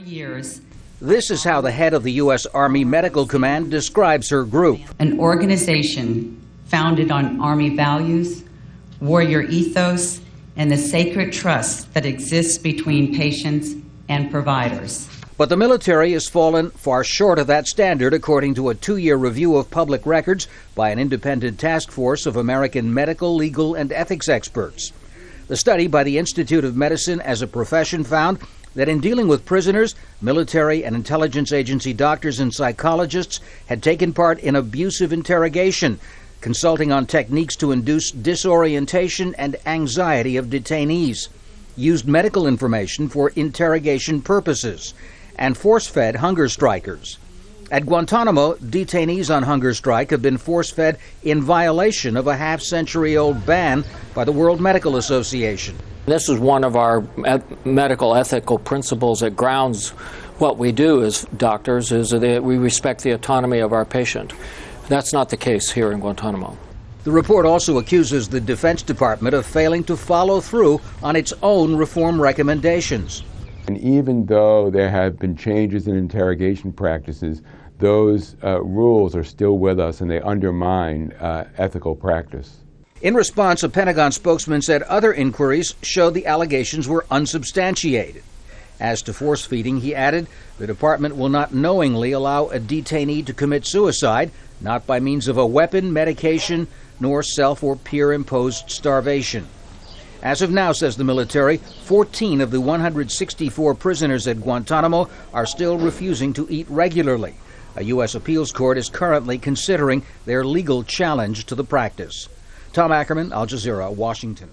years. This is how the head of the U.S. Army Medical Command describes her group. An organization founded on Army values, warrior ethos, and the sacred trust that exists between patients and providers. But the military has fallen far short of that standard, according to a 2-year review of public records by an independent task force of American medical, legal, and ethics experts. The study by the Institute of Medicine as a Profession found that in dealing with prisoners, military and intelligence agency doctors and psychologists had taken part in abusive interrogation, consulting on techniques to induce disorientation and anxiety of detainees, used medical information for interrogation purposes, and force-fed hunger strikers. At Guantanamo, detainees on hunger strike have been force-fed in violation of a half-century-old ban by the World Medical Association. This is one of our medical ethical principles that grounds what we do as doctors, is that we respect the autonomy of our patient. That's not the case here in Guantanamo. The report also accuses the Defense Department of failing to follow through on its own reform recommendations. And even though there have been changes in interrogation practices, those rules are still with us and they undermine ethical practice. In response, a Pentagon spokesman said other inquiries showed the allegations were unsubstantiated. As to force-feeding, he added, the department will not knowingly allow a detainee to commit suicide, not by means of a weapon, medication, nor self or peer-imposed starvation. As of now, says the military, 14 of the 164 prisoners at Guantanamo are still refusing to eat regularly. A U.S. appeals court is currently considering their legal challenge to the practice. Tom Ackerman, Al Jazeera, Washington.